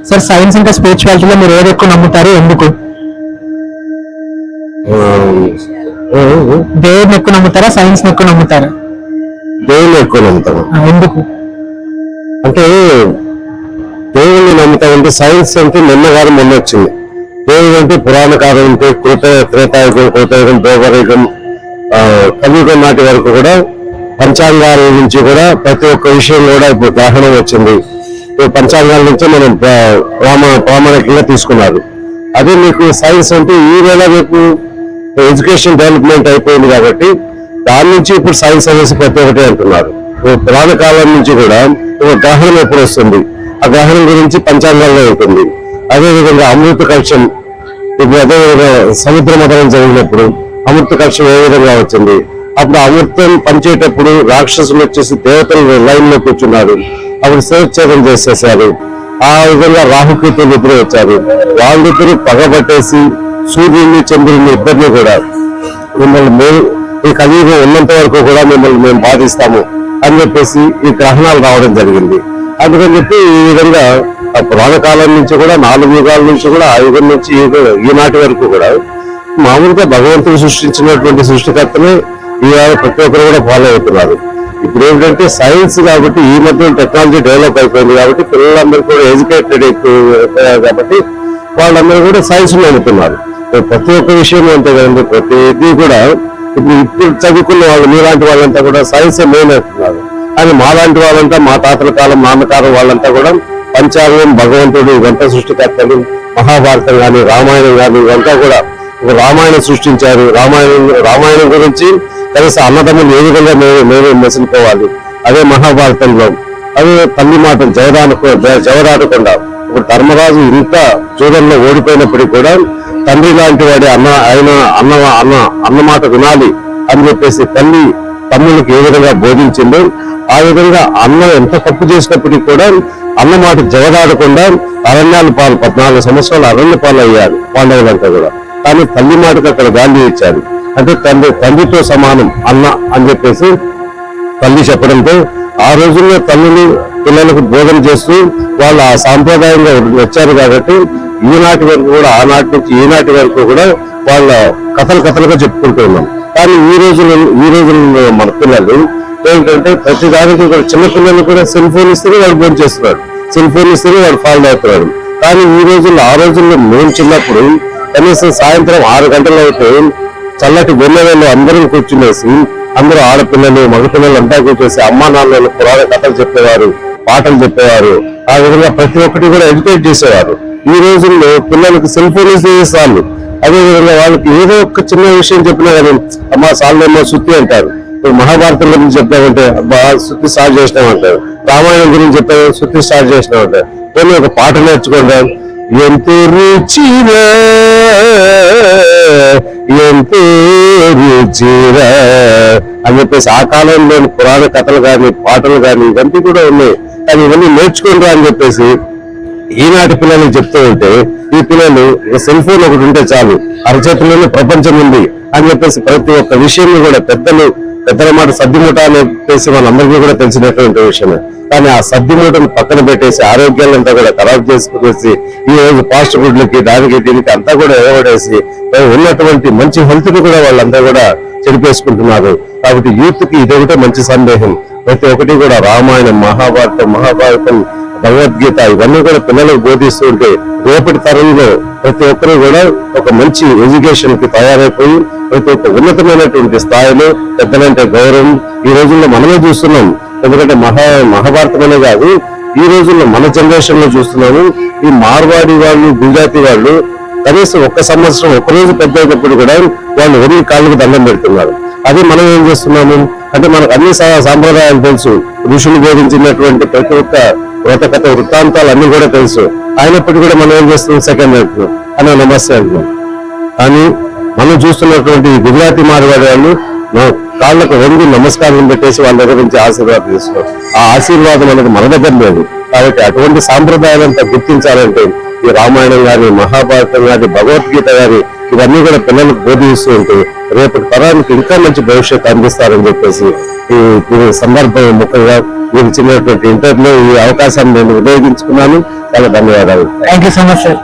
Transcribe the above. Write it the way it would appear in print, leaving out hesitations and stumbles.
Sir science ఇంకా స్పిరిచువాలిటీలో మీరు ఏది ఎక్కువ నమ్ముతారు, ఎందుకు? దేవుడిని ఎక్కువ నమ్ముతారా, సైన్స్ ఎక్కువ నమ్ముతారా? దేవుని ఎక్కువ నమ్ముతాను. ఎందుకు? అంటే దేవుని నమ్ముతామంటే సైన్స్ అంటే నిన్నగారు మొన్న వచ్చింది. దేవుడు అంటే పురాణ కాలం అంటే త్రేతాయుగం, కృతయుగం, ద్వాపరయుగం, కలియుగం నాటి వరకు కూడా పంచాంగాల నుంచి కూడా ప్రతి ఒక్క విషయం కూడా ఇప్పుడు గ్రహణం వచ్చింది. పంచాంగాల నుంచి మనం ప్రామాణికంగా తీసుకున్నారు. అదే మీకు సైన్స్ అంటే ఈ వేళ మీకు ఎడ్యుకేషన్ డెవలప్మెంట్ అయిపోయింది కాబట్టి దాని నుంచి ఇప్పుడు సైన్స్ అనేసి ప్రతి ఒక్కటి అంటున్నారు. పురాణ కాలం నుంచి కూడా గ్రహణం ఎప్పుడు వస్తుంది, ఆ గ్రహణం గురించి పంచాంగాల్లో ఉంటుంది. అదేవిధంగా అమృత కక్షం, ఇప్పుడు అదేవిధంగా సముద్ర మథనం జరిగినప్పుడు అమృత కక్షం ఏ విధంగా వచ్చింది, అప్పుడు అమృతం పంచేటప్పుడు రాక్షసులు వచ్చేసి దేవతలు లైన్ లో కూర్చున్నారు, అప్పుడు శిరచ్ఛేదం చేసేసారు. ఆ విధంగా రాహుకేతులు ఇద్దరు వచ్చారు, వాళ్ళిద్దరు పగబట్టేసి సూర్యుడిని చంద్రుడిని ఇద్దరిని కూడా మిమ్మల్ని ఈ కలియుగం ఉన్నంత వరకు కూడా మిమ్మల్ని మేము బాధిస్తాము అని చెప్పేసి ఈ గ్రహణాలు రావడం జరిగింది. అందుకని చెప్పి ఈ విధంగా పురాణ కాలం నుంచి కూడా 4 యుగాల నుంచి కూడా ఆ యుగం నుంచి ఈనాటి వరకు కూడా మామూలుగా భగవంతుడు సృష్టించినటువంటి సృష్టికర్తనే ఇవాళ ప్రతి ఒక్కరు కూడా ఫాలో అవుతున్నారు. ఇప్పుడు ఏంటంటే సైన్స్ కాబట్టి ఈ మధ్య టెక్నాలజీ డెవలప్ అయిపోయింది కాబట్టి పిల్లలందరూ కూడా ఎడ్యుకేటెడ్ ఎక్కువ కాబట్టి వాళ్ళందరూ కూడా సైన్స్ నమ్ముతున్నారు. ప్రతి ఒక్క విషయం అంతే కదండి, ప్రతిదీ కూడా ఇప్పుడు చదువుకున్న వాళ్ళు మీలాంటి వాళ్ళంతా కూడా సైన్స్ మెయిన్ అవుతున్నారు. కానీ మాలాంటి వాళ్ళంతా మా తాతల కాలం నాన్నకాలం వాళ్ళంతా కూడా పంచాంగం, భగవంతుడు, ఇవంతా సృష్టికర్తలు, మహాభారతం కానీ రామాయణం కానీ ఇవంతా కూడా రామాయణం సృష్టించారు. రామాయణం గురించి కనీసం అన్నదమ్ములు ఏ విధంగా మేము మెసులుకోవాలి, అదే మహాభారతంలో అదే తల్లి మాట జవదాటకుండా ఇప్పుడు ధర్మరాజు ఇంత చూడంలో ఓడిపోయినప్పటికీ కూడా తండ్రి లాంటి వాడి అన్న మాట వినాలి అని చెప్పేసి తల్లి తమ్ముళ్ళకి ఏ విధంగా బోధించిందో ఆ విధంగా అన్న ఎంత తప్పు చేసినప్పటికీ కూడా అన్న మాట జవదాడకుండా అరణ్యాల పాలు 14 సంవత్సరాలు అరణ్య పాలు అయ్యారు పాండవులంతా కూడా. కానీ తల్లి మాటకు అక్కడ గాంధీ ఇచ్చారు. అంటే తండ్రితో సమానం అన్న అని చెప్పేసి తల్లి చెప్పడంతో ఆ రోజుల్లో తల్లిని పిల్లలకు బోధన చేస్తూ వాళ్ళు ఆ సాంప్రదాయంగా వచ్చారు కాబట్టి ఈనాటి వరకు కూడా ఆనాటి నుంచి ఈనాటి వరకు కూడా వాళ్ళ కథలుగా చెప్పుకుంటూ ఉన్నాం. కానీ ఈ రోజుల్లో మన పిల్లలు ఏంటంటే ప్రతి దానికి కూడా చిన్న పిల్లలు కూడా సెల్ ఫోన్ ఇస్తేనే వాడు ఫోన్ చేస్తున్నాడు, సెల్ ఫోన్ ఇస్తేనే వాడు ఫాలో అవుతున్నాడు. కానీ ఆ రోజుల్లో మేము చిన్నప్పుడు కనీసం సాయంత్రం 6 గంటలు అయితే చల్లటి వెన్నెలలో అందరూ కూర్చునేసి అందరూ ఆడపిల్లలు మగపిల్లలు అంతా కూర్చోసి అమ్మా నాన్నలు పురాణ కథలు చెప్పేవారు, పాటలు చెప్పేవారు. ఆ విధంగా ప్రతి ఒక్కటి కూడా ఎడ్యుకేట్ చేసేవారు. ఈ రోజుల్లో పిల్లలకు సెల్ ఫోన్ ఇస్తారు. అదేవిధంగా వాళ్ళకి ఏదో ఒక చిన్న విషయం చెప్పినా కానీ అమ్మా సాల్లేమో సుత్తి అంటారు. ఇప్పుడు మహాభారతం గురించి చెప్పామంటే సుత్తి స్టార్ట్ చేసినామంటారు, రామాయణం గురించి చెప్పాము సుత్తి స్టార్ట్ చేసినామంటారు. కొన్ని ఒక పాట నేర్చుకుంటాం, ఎంతో రుచిరా ఎంతో రుచిరా అని చెప్పేసి ఆ కాలంలోని పురాణ కథలు కానీ పాటలు కానీ ఇవన్నీ కూడా ఉన్నాయి. కానీ ఇవన్నీ నేర్చుకుంటారా అని చెప్పేసి ఈనాటి పిల్లలకు చెప్తూ ఉంటే ఈ పిల్లలు సెల్ ఫోన్ ఒకటి ఉంటే చాలు, అరచేతుల్లోనే ప్రపంచం ఉంది అని చెప్పేసి ప్రతి ఒక్క విషయాన్ని కూడా పెద్దల మాట సర్దిమూట అని చెప్పేసి మనందరికీ కూడా తెలిసినటువంటి విషయమే. కానీ ఆ సర్దిమూటను పక్కన పెట్టేసి ఆరోగ్యాలంతా కూడా ఖరాబ్ చేసుకునేసి ఈ రోజు ఫాస్ట్ ఫుడ్లకి దానికి దీనికి అంతా కూడా ఎగబడేసి ఉన్నటువంటి మంచి హెల్త్ ని కూడా వాళ్ళంతా కూడా చెడిపేసుకుంటున్నారు. కాబట్టి యూత్ కి ఇదొకటే మంచి సందేహం. ప్రతి ఒక్కటి కూడా రామాయణం, మహాభారతం, భగవద్గీత ఇవన్నీ కూడా పిల్లలకు బోధిస్తూ ఉంటే రేపటి తరంలో ప్రతి ఒక్కరు కూడా ఒక మంచి ఎడ్యుకేషన్ కి తయారైపోయి ప్రతి ఒక్క ఉన్నతమైనటువంటి స్థాయిలో పెద్దలంటే గౌరవం ఈ రోజుల్లో మనమే చూస్తున్నాం. ఎందుకంటే మహాభారతం అనే కాదు, ఈ రోజుల్లో మన జనరేషన్ లో చూస్తున్నాము. ఈ మార్వాడి వాళ్ళు, గుజరాతీ వాళ్ళు కనీసం 1 సంవత్సరం 1 రోజు పెద్ద అయినప్పుడు కూడా వాళ్ళు వెళ్లి కాళ్ళకు దండం పెడుతున్నారు. అది మనం ఏం చేస్తున్నాము అంటే మనకు అన్ని సాంప్రదాయాలు తెలుసు, ఋషులు బోధించినటువంటి ప్రతి ఒక్క వ్రతకథ వృత్తాంతాలు అన్ని కూడా తెలుసు. అయినప్పటికీ కూడా మనం ఏం చేస్తున్నాం, సెకండ్ అంటున్నాం అన్న నమస్తే అంటున్నాం. కానీ మనం చూస్తున్నటువంటి గుజరాతీ మార్వాడి వాళ్ళు కాళ్ళకు వంగి నమస్కారం పెట్టేసి వాళ్ళ దగ్గర నుంచి ఆశీర్వాదం తీసుకోవాలి. ఆ ఆశీర్వాదం అనేది మన దగ్గర లేదు. కాబట్టి అటువంటి సాంప్రదాయాలంతా గుర్తించాలంటే ఈ రామాయణం గాని, మహాభారతం గాని, భగవద్గీత గాని ఇవన్నీ కూడా పిల్లలకు బోధిస్తూ ఉంటే రేపటి తరానికి ఇంకా మంచి భవిష్యత్తు అందిస్తారని చెప్పేసి ఈ సందర్భం ముఖ్యంగా మీరు ఇచ్చినటువంటి ఇంటర్వ్యూలో ఈ అవకాశాన్ని నేను వినియోగించుకున్నాను. చాలా ధన్యవాదాలు. Thank you so much sir.